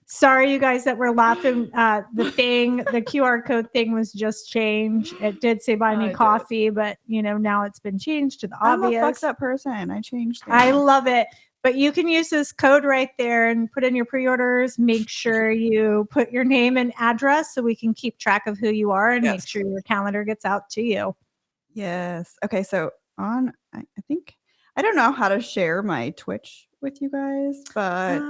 Sorry, you guys, that were laughing. The QR code thing was just changed. It did say buy me it did. coffee, but now it's been changed to the I'm a obvious. fucked up person. I changed I things. love it. But you can use this code right there and put in your pre-orders. Make sure you put your name and address so we can keep track of who you are and make Yes. sure your calendar gets out to you. Yes. Okay, so I think I don't know how to share my Twitch with you guys, but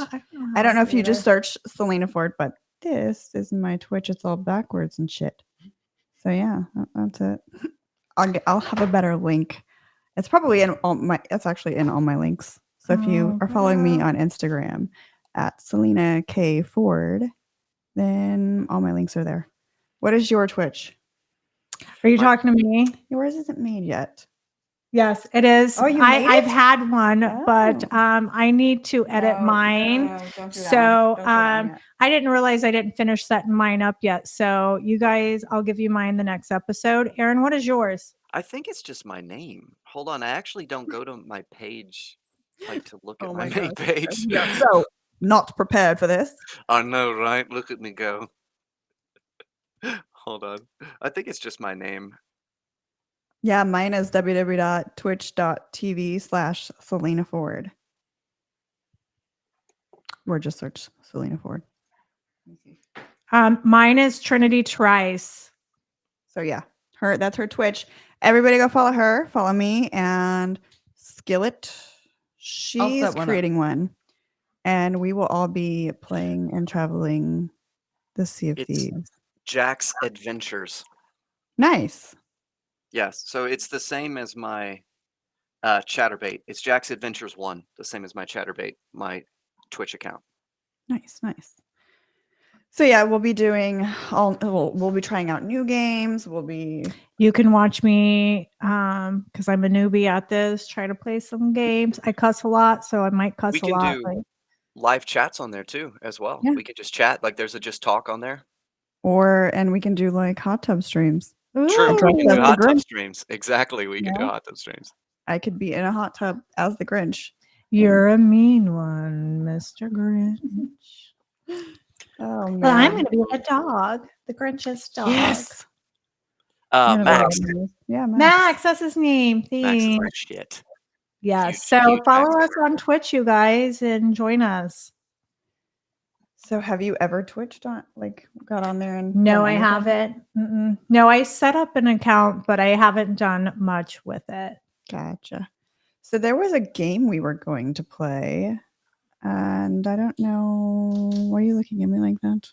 I don't know if you just search Salina Ford, but this is my Twitch. It's all backwards and shit. So yeah, that's it. I'll have a better link. It's probably in all my. It's actually in all my links. So if you are following me on Instagram at Salina K Ford, then all my links are there. What is your Twitch? Are you talking to me? Yours isn't made yet. Yes, it is. Oh, you made I've it? had one, but Oh. I need to edit mine. No, don't do that So one. Don't say that one yet. I didn't realize I didn't finish setting mine up yet. So you guys, I'll give you mine the next episode. Aaron, what is yours? I think it's just my name. Hold on, I actually don't go to my page, like, to look at Oh my my main gosh. page. We are so not prepared for this. I know, right? Look at me go. Hold on. I think it's just my name. Yeah, mine is www.twitch.tv/Selena Ford. Or just search Selena Ford. Mine is Trinity Tryce. So yeah, that's her Twitch. Everybody go follow her, follow me, and Skillet. She's set one up. creating one. And we will all be playing and traveling the Sea of It's Thieves. Jack's Adventures. Nice. Yes, so it's the same as my Chatterbait. It's Jack's Adventures 1, the same as my Chatterbait, my Twitch account. Nice. So yeah, we'll be doing we'll be trying out new games. You can watch me because I'm a newbie at this. Try to play some games. I cuss a lot, so I might cuss We a can lot. do Like, live chats on there too, as well. Yeah. We could just chat. Like there's a just talk on there. and we can do like hot tub streams. True. Dress We can as do the hot tub Grinch. streams. Exactly. We can do Yeah. hot tub streams. I could be in a hot tub as the Grinch. you're a mean one, Mr. Grinch. Oh man. Well, I'm going to be a dog, the Grinch's dog. Yes. I'm gonna Max. be a- Yeah, Max, that's his name. Max is Thanks. our shit. Yeah. Huge, So huge follow Max us fan. on Twitch, you guys, and join us. So have you ever Twitched on got on there and No, done I anything? haven't. Mm-mm. No, I set up an account, but I haven't done much with it. Gotcha. So there was a game we were going to play, and I don't know. Why are you looking at me like that?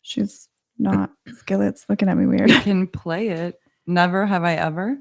She's not. Skillet's looking at me weird. You can play it. Never have I ever.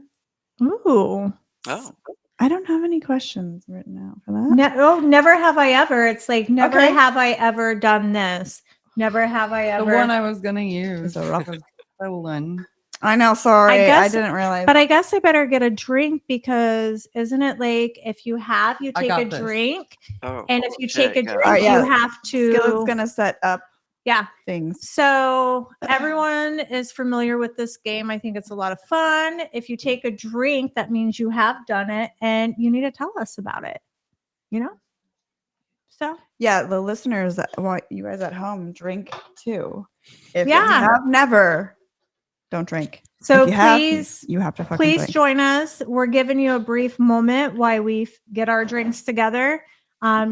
Ooh. Oh. I don't have any questions written out for that. Never have I ever. It's like never Okay. have I ever done this. Never have I The ever. one I was gonna use It's a rough- was stolen. I know. Sorry, I guess- didn't realize. But I guess I better get a drink because isn't it like if you I take got a this. drink, Oh. and if you shit, take a yeah. drink, Alright, yeah. you have to. Skillet's gonna set up Yeah. things. So everyone is familiar with this game. I think it's a lot of fun. If you take a drink, that means you have done it, and you need to tell us about it. You know. So Yeah, the listeners, you guys at home, drink too. If Yeah. you have never, don't drink. So if you have, please, you have to fucking please drink. join us. We're giving you a brief moment while we get our drinks together.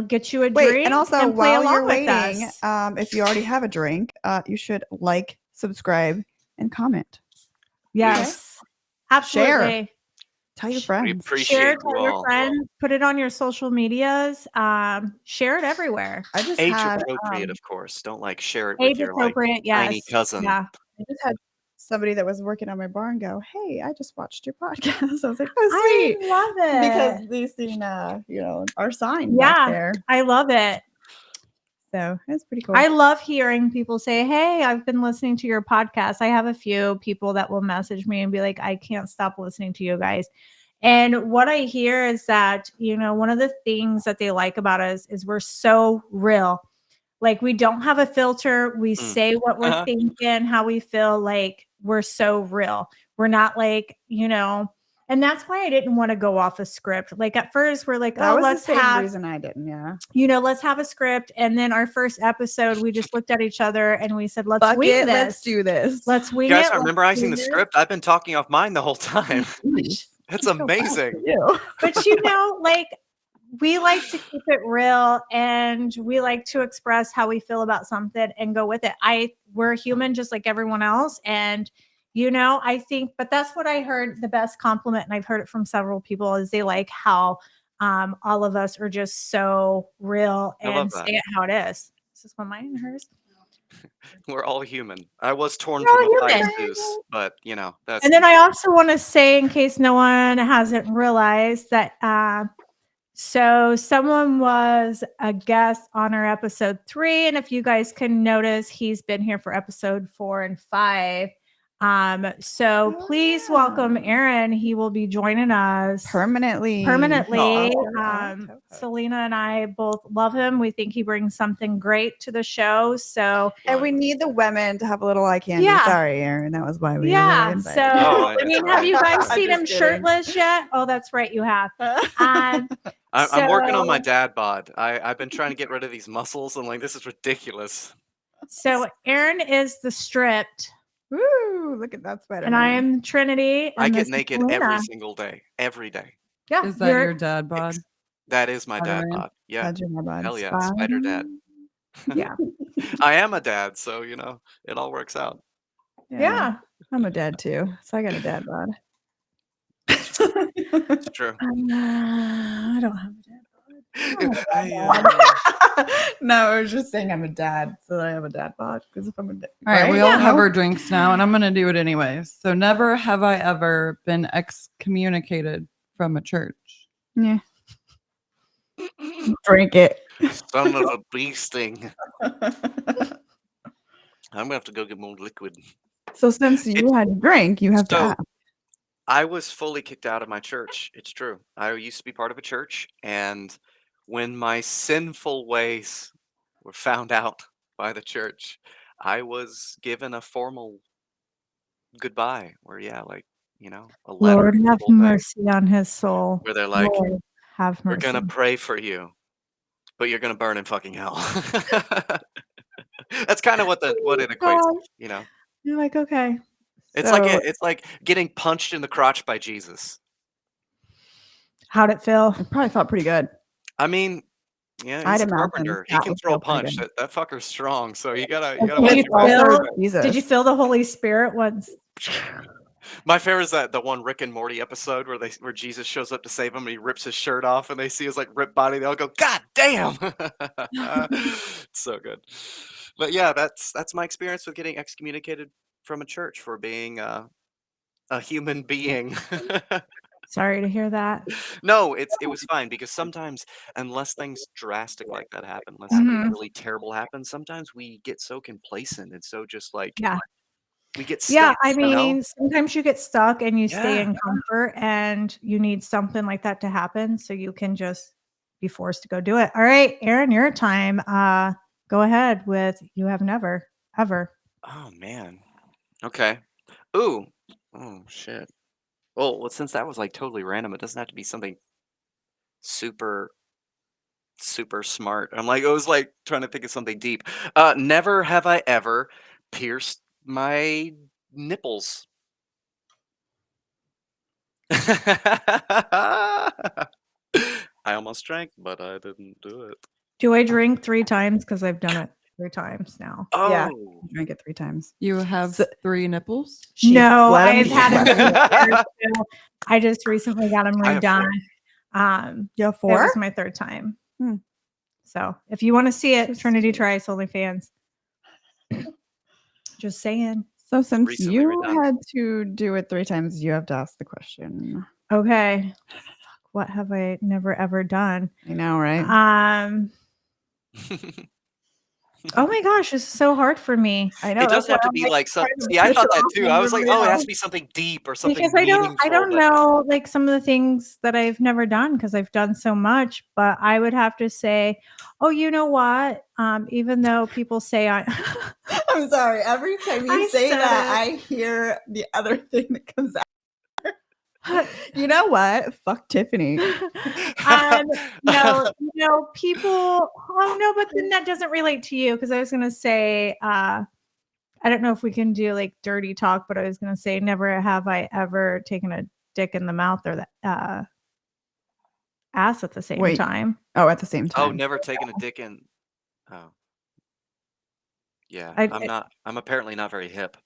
Get you a drink. Wait, and also play while along you're with waiting, us. if you already have a drink, you should like, subscribe, and comment. Yes, absolutely. Tell your We friends. appreciate Share you it to your all. friends. Put it on your social medias. Share it everywhere. I just Age had appropriate, of course. Don't share it with Age your appropriate. tiny Yes. cousin. Yeah. I just had somebody that was working on my barn go, "Hey, I just watched your podcast." I was like, "Oh, I sweet," love it because they seen, our sign Yeah. back there. I love it. So it's pretty cool. I love hearing people say, "Hey, I've been listening to your podcast." I have a few people that will message me and be like, "I can't stop listening to you guys." And what I hear is that, one of the things that they like about us is we're so real. Like we don't have a filter. We say what we're thinking, how we feel. Like we're so real. We're not like, and that's why I didn't want to go off a script. Like at first we're like, that was let's the same have, reason I didn't. Yeah. let's have a script. And then our first episode, we just looked at each other and we said, let's Fuck wing it, this. let's do this. Let's wing You guys it. aren't Let's memorizing do the this. script? I've been talking off mine the whole time. That's amazing. But like we like to keep it real and we like to express how we feel about something and go with it. We're human just like everyone else. And I think, but that's what I heard the best compliment, and I've heard it from several people, is they like how all of us are just so real I love and that. say it how it is. Is this one mine and hers? We're all human. I was torn We're all from a human. Zeus, but that's. And then I also want to say, in case no one hasn't realized, that so someone was a guest on our episode 3, and if you guys can notice, he's been here for episode 4 and 5. So please welcome Aaron. He will be joining us permanently. Salina and I both love him. We think he brings something great to the show. So, and we need the women to have a little eye candy. Yeah. Sorry, Aaron. That was why we invited So, I mean, have you guys I'm seen just him kidding. shirtless yet? Oh, that's right, you have. I'm working on my So- dad bod. I've been trying to get rid of these muscles, and like this is ridiculous. So Aaron is the stripped, Woo! Look at that sweater. and I am Trinity. And I this get is naked every Salina. single day, every day. Yeah, Is that your dad bod? That is my dad Spider-Man? bod. Yeah, That's your bod. hell yeah, spider dad. Yeah. I am a dad, so you know it all works out. Yeah. I'm a dad too, so I got a dad bod. It's true. I don't have a dad. No, I was just saying I'm a dad, so that I have a dad bod. Because if I'm a dad, All right, we all Yeah. have our drinks now, and I'm going to do it anyway. So, never have I ever been excommunicated from a church. Yeah. Drink it. Son of a bee sting. I'm gonna have to go get more liquid. So since you had to drink, you have to So- ask. I was fully kicked out of my church. It's true. I used to be part of a church, and when my sinful ways were found out by the church, I was given a formal goodbye. Where, yeah, like you know, a letter. Lord, the have whole thing, mercy on his soul. Where they're like, Lord, have "We're mercy. gonna pray for you, but you're gonna burn in fucking hell." That's kind of what it equates to, Gosh. you know. You're like, okay. It's like getting punched in the crotch by Jesus. How'd it feel? It probably felt pretty good. I mean, yeah, I'd he's a imagine carpenter. He that can would throw a feel pretty punch. good. That fucker's strong. So you gotta Did watch you your back. feel- Jesus. Did you feel the Holy Spirit once? My favorite is that the one Rick and Morty episode where Jesus shows up to save him and he rips his shirt off and they see his like ripped body. They all go, "God damn!" It's so good. But yeah, that's my experience with getting excommunicated from a church for being a human being. Sorry to hear that. No, it was fine because sometimes, unless things drastic like that happen, unless something Mhm. really terrible happens, sometimes we get so complacent and so just like Yeah. we get Yeah, stuck. I you know? mean, sometimes you get stuck and you stay Yeah. in comfort and you need something like that to happen so you can just be forced to go do it. All right, Aaron, your time. Go ahead with you have never, ever. Oh man. Okay. Ooh. Oh shit. Well, since that was like totally random, it doesn't have to be something super smart. I was like trying to think of something deep. Never have I ever pierced my nipples. I almost drank, but I didn't do it. Do I drink 3 times? Because I've done it 3 times now. Oh, Yeah. Drank it 3 times. You have So- 3 nipples? She No, let 'em I've had them. sweat. I just recently got them I have 4. redone. You have It 4? was my 3rd time. Hmm. So if you want to see it, Just- Trinity Tryce OnlyFans. Just saying. So since Recently you redone. had to do it 3 times, you have to ask the question. Okay. What have I never ever done? I know, right? Oh my gosh, this is so hard for me. I know. It doesn't have to be like some. See, I thought that too. I was like, oh, it has to be something deep or something Because I meaningful. don't that- know like some of the things that I've never done because I've done so much, but I would have to say, oh, you know what? Even though people say I I'm sorry. Every time I said it. I hear the other thing that comes out. You know what? Fuck Tiffany. no, people. Oh no, but then that doesn't relate to you because I was gonna say, I don't know if we can do like dirty talk, but I was gonna say, never have I ever taken a dick in the mouth or the ass at the same Wait. time. Oh, at the same time. Oh, never taken a dick in. Oh. Yeah, I- I'm apparently not very hip.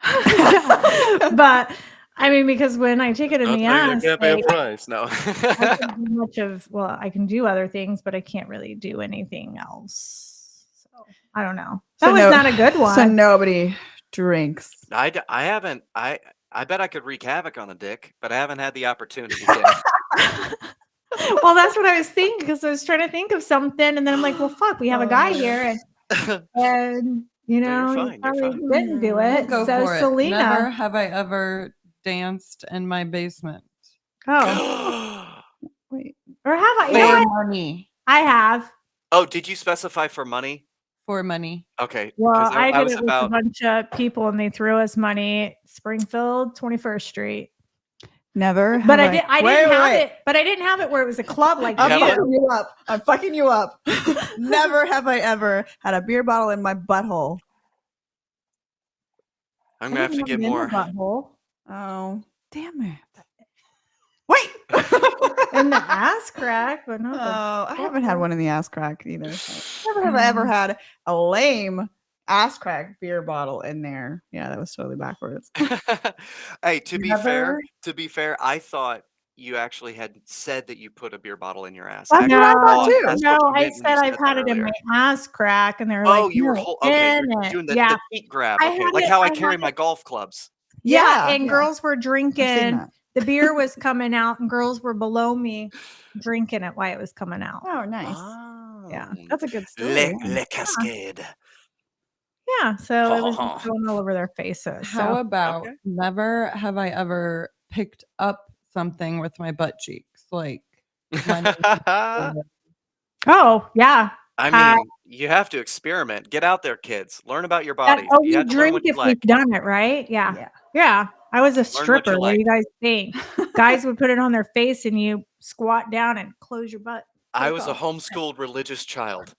But I mean, because when I take it in the ass, like, price. No. I can do I can do other things, but I can't really do anything else. So I don't know. That So was not a good one. So nobody drinks. I haven't. I bet I could wreak havoc on a dick, but I haven't had the opportunity yet. Well, that's what I was thinking because I was trying to think of something, and then I'm like, well, fuck, we have a guy here, and You No, you're know, you fine. You're probably fine. didn't do We'll it. go So for it. Selena. Never have I ever danced in my basement Oh, Wait. or have I? You know for what? money. I have. Oh, did you specify for money? For money. Okay, Well, because I I did was it with a about. bunch of people, and they threw us money. Springfield, 21st Street. Never. But have I did. I Wait, didn't wait, have wait. it. But I didn't have it where it was a club like You I'm have you. fucking you up. I'm fucking you up. Never have I ever had a beer bottle in my butthole. I'm I gonna have didn't to have get it in the more. butthole. Oh, damn it. Wait. In the ass crack, but not the Oh, I haven't had butthole. one in the ass crack either. So. Never have I ever had a lame ass crack beer bottle in there. Yeah, that was totally backwards. Hey, to be Never. fair, I thought you actually had said that you put a beer bottle in your ass. That's what I thought too. That's No, what you I meant when you said I've said had that it in earlier. my ass crack, and they were Oh, like, you were "No, okay. in You're it." doing Yeah, the feet grab. I Okay, had like it- how I I carry had my it- golf clubs. Yeah, and yeah. girls were I've seen drinking. that. The beer was coming out, and girls were below me drinking it while it was coming out. Oh, nice. Yeah. Oh, That's a good story. yeah. Le Cascade. Yeah, so it was just going all over their faces. How So about Okay. never have I ever picked up something with my butt cheeks? Like money. oh yeah. I mean, you have to experiment. Get out there, kids. Learn about your bodies. You We have to learn drink what you if like. we've done it, right? Yeah. Yeah. Yeah. I was a what you stripper. What do you like. guys think? Guys would put it on their face and you squat down and close your butt. I cheek was a off. homeschooled religious child.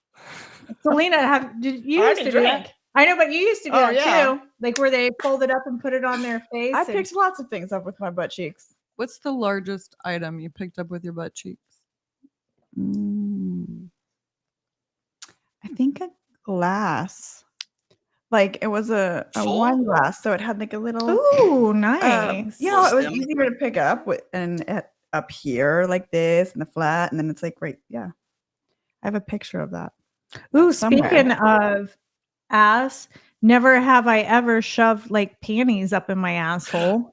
Selena, you I used can to do drink. that. I know, but you used to do Oh, that yeah. too. Like where they fold it up and put it on their face. I and- picked lots of things up with my butt cheeks. What's the largest item you picked up with your butt cheeks? I think a glass. Like it was a Full? wine glass, so it had like a little. Ooh, nice. You know, it was Stem? easier to pick up with and up here like this and the flat, and then it's like right. Yeah, I have a picture of that. Ooh, somewhere. speaking of ass, never have I ever shoved like panties up in my asshole.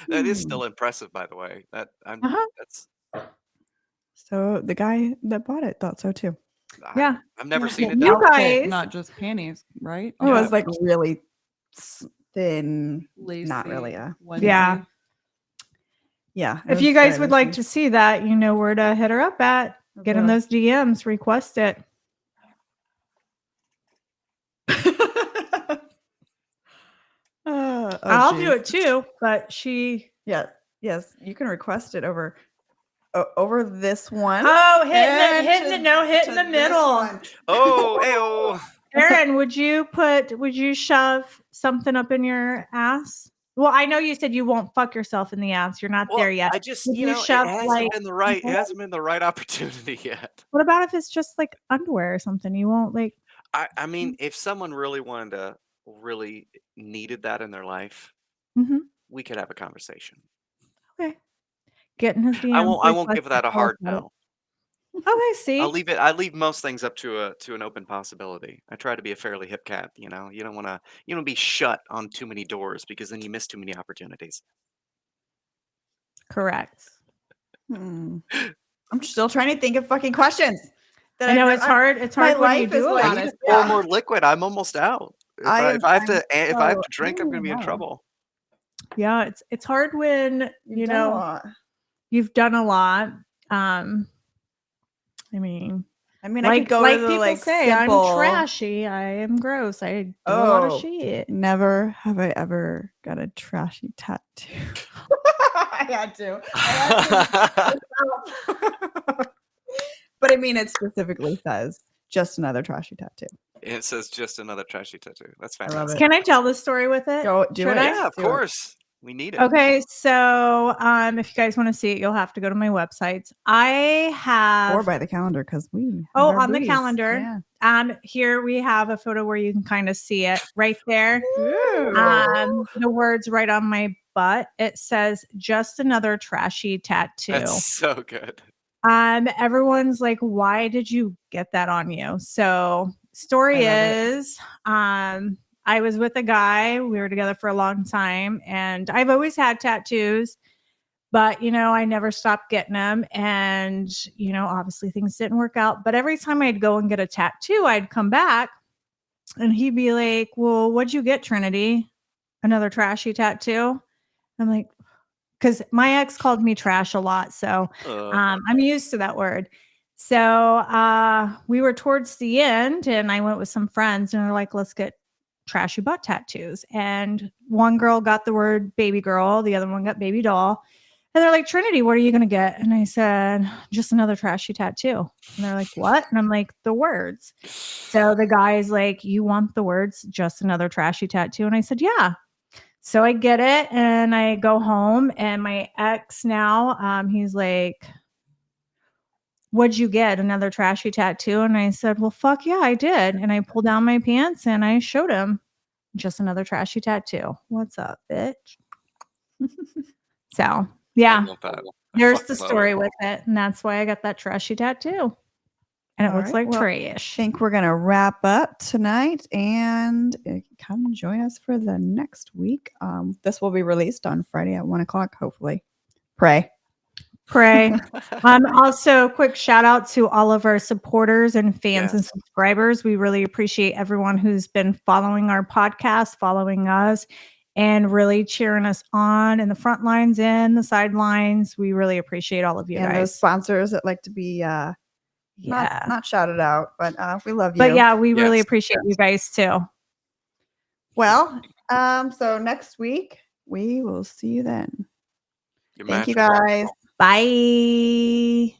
That is still impressive, by the way. Uh-huh. That's So the guy that bought it thought so too. Yeah. I've never Yeah. seen it You done. Outfit, guys- not just panties, right? It was Yeah. like really thin. Lacy, Not really a. Yeah. onesie. Yeah. If you guys would like to see that, you know where to hit her up at. Get in those DMs, request it. I'll do it too, but she. Yeah. Yes, you can request it over this one. Oh, and hitting to the this middle. one. Oh, ayo. Aaron, would you shove something up in your ass? Well, I know you said you won't fuck yourself in the ass. You're not Well, there yet. I just, Would you you know, shove, it hasn't like, been the right. It hasn't been the right opportunity yet. What about if it's just like underwear or something? You won't like. I mean, if someone really wanted to, really needed that in their life, Mhm. we could have a conversation. Okay. Get in his DMs. I won't give request that it, a tell us hard about it. no. Okay, see. I leave most things up to an open possibility. I try to be a fairly hip cat, you know. You don't want to be shut on too many doors because then you miss too many opportunities. Correct. I'm still trying to think of fucking questions. I know it's hard. It's hard when you do a I lot need of to pour stuff. more liquid. I'm almost out. If I have to drink, I'm going to be in trouble. Yeah, it's hard when you know you've done a lot. I mean, I like, could go like to the people say, simple, I'm trashy. I am gross. I do a lot of shit. Never have I ever got a trashy tattoo. I had to. But I mean, it specifically says just another trashy tattoo. It says just another trashy tattoo. That's I love fantastic. it. Can I tell the story with it? Go do Should it. I? Yeah, of Do it. course. We need it. Okay, so if you guys want to see it, you'll have to go to my websites. I have Or by the calendar because we. have Oh, our on the booties. calendar. Yeah. Here we have a photo where you can kind of see it right there. Ooh. The words right on my butt. It says just another trashy tattoo. That's so good. Everyone's like, why did you get that on you? So story I love it. is, I was with a guy. We were together for a long time, and I've always had tattoos, But, I never stopped getting them. And, obviously things didn't work out. But every time I'd go and get a tattoo, I'd come back and he'd be like, well, what'd you get, Trinity? Another trashy tattoo? I'm like, because my ex called me trash a lot. So I'm used to that word. So we were towards the end and I went with some friends and they're like, let's get trashy butt tattoos. And one girl got the word baby girl, the other one got baby doll. And they're like, Trinity, what are you going to get? And I said, just another trashy tattoo. And they're like, what? And I'm like, the words. So the guy is like, you want the words, just another trashy tattoo? And I said, yeah. So I get it and I go home and my ex now, he's like, what'd you get? Another trashy tattoo? And I said, well, fuck yeah, I did. And I pulled down my pants and I showed him just another trashy tattoo. What's up, bitch? So yeah, there's the story with it. And that's why I got that trashy tattoo. And it looks like trash. I think we're going to wrap up tonight and come join us for the next week. This will be released on Friday at 1:00, hopefully. Pray. Also, quick shout out to all of our supporters and fans and subscribers. We really appreciate everyone who's been following our podcast, following us, and really cheering us on in the front lines and the sidelines. We really appreciate all of you and guys. Those sponsors that like to be not shouted out, but we love you. But yeah, we really appreciate you guys too. Well, so next week we will see you then. Thank you guys. Bye.